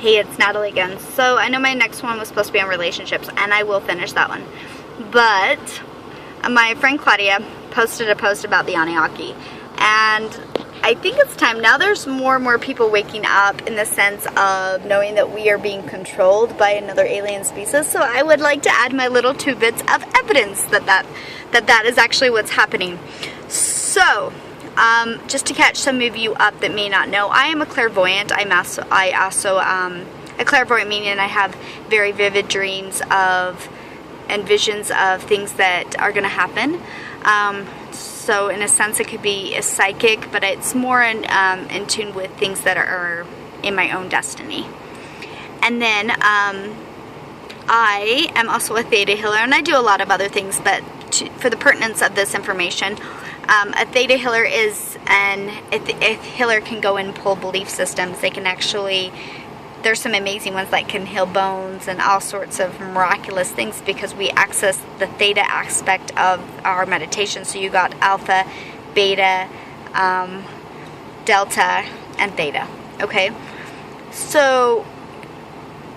Hey, it's Natalie again. So I know my next one was supposed to be on relationships, and I will finish that one. But my friend Claudia posted a post about the Anunnaki, and I think it's time. Now there's more and more people waking up in the sense of knowing that we are being controlled by another alien species. So I would like to add my little 2 bits of evidence that is actually what's happening. So, just to catch some of you up that may not know, I am a clairvoyant. I also a clairvoyant meaning I have very vivid dreams of and visions of things that are going to happen. So in a sense it could be a psychic, but it's more in tune with things that are in my own destiny. And then I am also a theta healer, and I do a lot of other things, but for the pertinence of this information, a theta healer is a healer can go and pull belief systems. They can actually, there's some amazing ones that can heal bones and all sorts of miraculous things because we access the theta aspect of our meditation. So you got alpha, beta, delta, and theta. Okay, so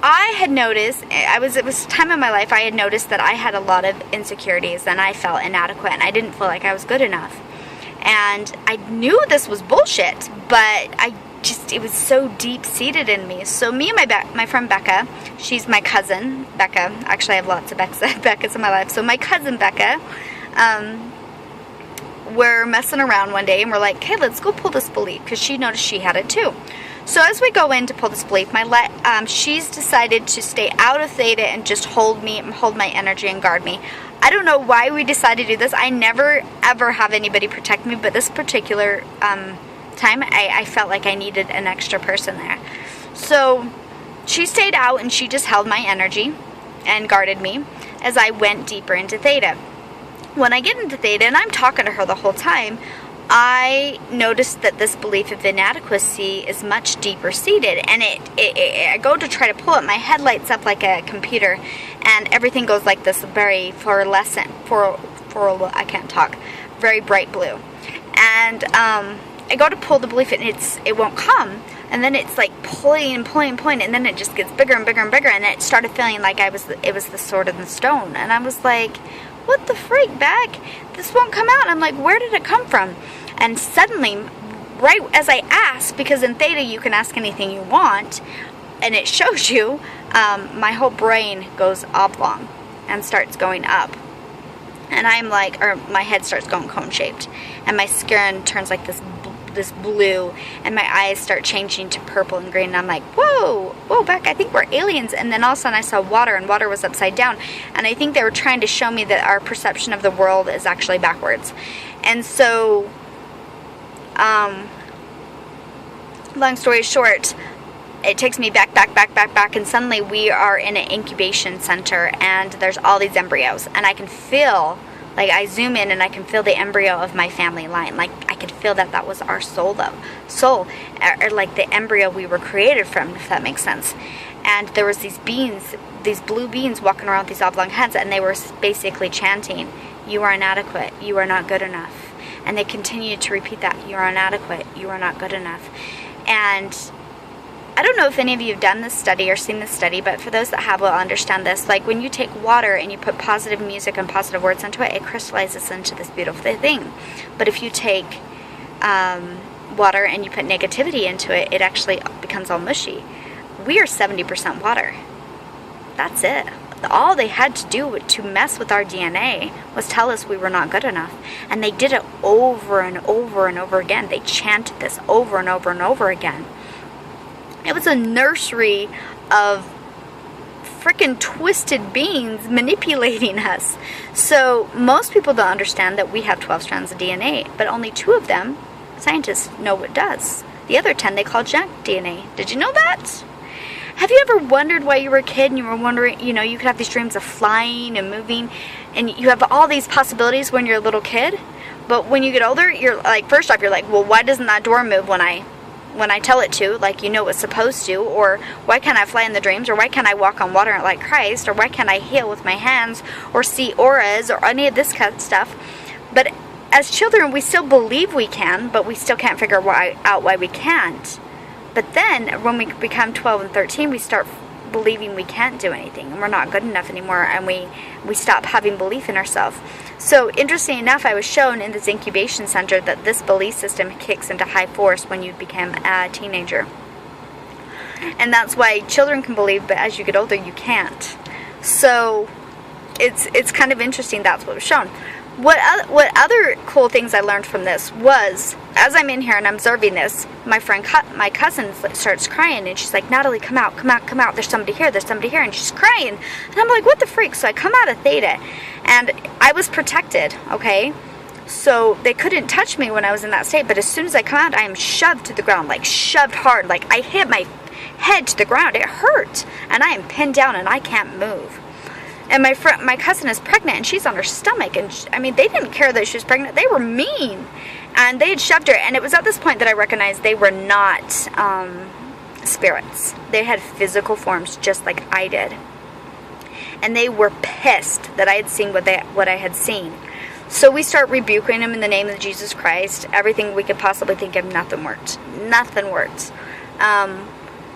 I had noticed, it was a time in my life I had noticed that I had a lot of insecurities and I felt inadequate and I didn't feel like I was good enough. And I knew this was bullshit, but it was so deep-seated in me. So me and my friend Becca, she's my cousin, Becca. Actually, I have lots of Beccas in my life. So my cousin Becca, we're messing around one day and we're like, okay, let's go pull this belief, because she noticed she had it too. So as we go in to pull this belief, she's decided to stay out of theta and just hold my energy and guard me. I don't know why we decided to do this. I never ever have anybody protect me, but this particular time I felt like I needed an extra person there. So she stayed out and she just held my energy and guarded me as I went deeper into theta. When I get into theta and I'm talking to her the whole time, I noticed that this belief of inadequacy is much deeper seated, and I go to try to pull it, my head lights up like a computer and everything goes like this very fluorescent, I can't talk, very bright blue. And I go to pull the belief and it won't come, and then it's like pulling and pulling, and then it just gets bigger and bigger and bigger, and it started feeling like it was the sword in the stone, and I was like, what the freak, Beck? This won't come out. I'm like, where did it come from? And suddenly, right as I ask, because in theta you can ask anything you want, and it shows you, my whole brain goes oblong and starts going up. And I'm like, or my head starts going cone-shaped, and my skin turns like this blue, and my eyes start changing to purple and green, and I'm like, whoa, Beck, I think we're aliens. And then all of a sudden I saw water, and water was upside down, and I think they were trying to show me that our perception of the world is actually backwards. And so, long story short, it takes me back, and suddenly we are in an incubation center, and there's all these embryos, and I can feel, like, I zoom in and I can feel the embryo of my family line. Like, I could feel that was our soul, or like the embryo we were created from, if that makes sense. And there was these beings, these blue beings walking around with these oblong heads, and they were basically chanting, you are inadequate, you are not good enough. And they continued to repeat that, you are inadequate, you are not good enough. And I don't know if any of you have done this study or seen this study, but for those that have will understand this. Like, when you take water and you put positive music and positive words into it, it crystallizes into this beautiful thing. But if you take water and you put negativity into it, it actually becomes all mushy. We are 70% water. That's it. All they had to do to mess with our DNA was tell us we were not good enough. And they did it over and over and over again. They chanted this over and over and over again. It was a nursery of freaking twisted beings manipulating us. So most people don't understand that we have 12 strands of DNA, but only 2 of them, scientists know what does. The other 10 they call junk DNA. Did you know that? Have you ever wondered why you were a kid and you were wondering, you could have these dreams of flying and moving, and you have all these possibilities when you're a little kid, but when you get older, you're like, first off, you're like, well, why doesn't that door move when I tell it to, like, it's supposed to, or why can't I fly in the dreams, or why can't I walk on water like Christ, or why can't I heal with my hands, or see auras, or any of this kind of stuff. But as children, we still believe we can, but we still can't figure out why we can't. But then when we become 12 and 13, we start believing we can't do anything and we're not good enough anymore, and we stop having belief in ourselves. So interesting enough, I was shown in this incubation center that this belief system kicks into high force when you become a teenager. And that's why children can believe, but as you get older you can't. So it's kind of interesting. That's what was shown. What other cool things I learned from this was, as I'm in here and I'm observing this, my cousin starts crying, and she's like, Natalie, come out, come out, come out, there's somebody here, and she's crying, and I'm like, what the freak? So I come out of theta, and I was protected, okay, so they couldn't touch me when I was in that state, but as soon as I come out, I am shoved to the ground, like shoved hard, like I hit my head to the ground, it hurt, and I am pinned down and I can't move. And my cousin is pregnant, and she's on her stomach, and they didn't care that she was pregnant. They were mean, and they had shoved her. And it was at this point that I recognized they were not spirits. They had physical forms, just like I did. And they were pissed that I had seen what I had seen. So we start rebuking them in the name of Jesus Christ. Everything we could possibly think of, nothing worked. Nothing worked.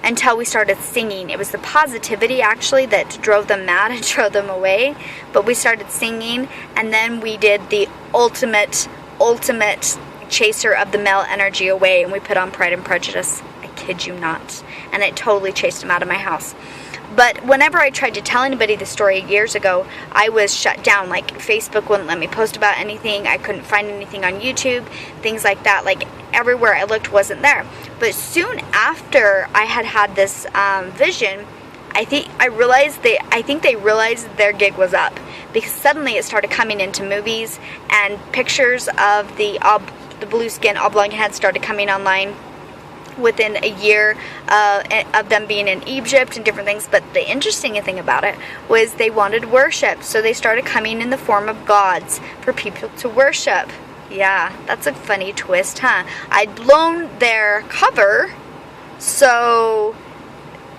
Until we started singing. It was the positivity actually that drove them mad and drove them away. But we started singing, and then we did the ultimate chaser of the male energy away, and we put on Pride and Prejudice. I kid you not. And it totally chased them out of my house. But whenever I tried to tell anybody the story years ago, I was shut down. Like, Facebook wouldn't let me post about anything. I couldn't find anything on YouTube, things like that. Like, everywhere I looked wasn't there. But soon after I had this vision, I think they realized their gig was up, because suddenly it started coming into movies, and pictures of the blue skin oblong head started coming online within a year of them being in Egypt and different things. But the interesting thing about it was they wanted worship, so they started coming in the form of gods for people to worship. Yeah, that's a funny twist, huh? I'd blown their cover, so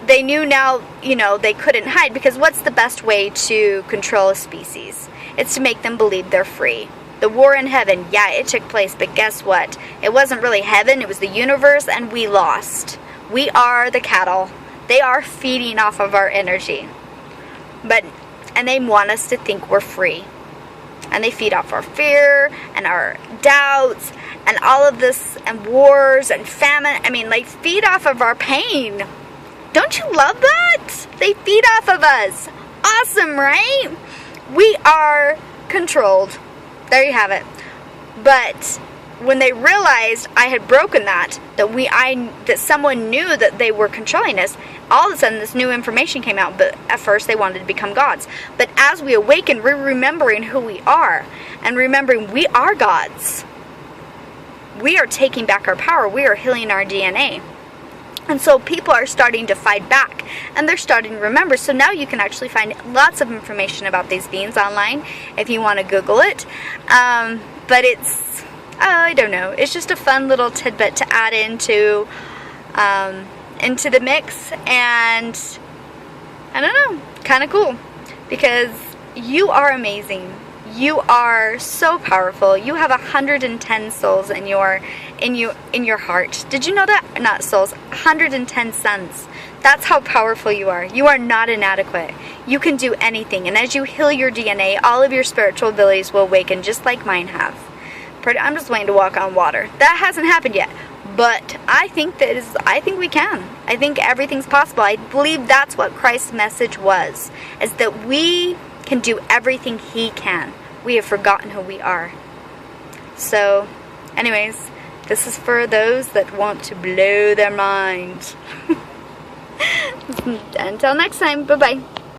they knew now, they couldn't hide, because what's the best way to control a species? It's to make them believe they're free. The war in heaven, yeah, it took place, but guess what? It wasn't really heaven, it was the universe, and we lost. We are the cattle. They are feeding off of our energy. And they want us to think we're free. And they feed off our fear and our doubts and all of this, and wars and famine. They feed off of our pain. Don't you love that? They feed off of us. Awesome, right? We are controlled. There you have it. But when they realized I had broken that someone knew that they were controlling us, all of a sudden this new information came out. But at first they wanted to become gods. But as we awaken, we're remembering who we are, and remembering we are gods. We are taking back our power. We are healing our DNA. And so people are starting to fight back, and they're starting to remember. So now you can actually find lots of information about these beings online if you want to Google it. But it's, I don't know, it's just a fun little tidbit to add into the mix. And I don't know, kind of cool, because you are amazing. You are so powerful. You have 110 souls in your heart. Did you know that? Not souls, 110 suns. That's how powerful you are. You are not inadequate. You can do anything. And as you heal your DNA, all of your spiritual abilities will awaken, just like mine have. I'm just waiting to walk on water. That hasn't happened yet. But I think we can. I think everything's possible. I believe that's what Christ's message was, is that we can do everything He can. We have forgotten who we are. So, anyways, this is for those that want to blow their mind. Until next time, bye-bye.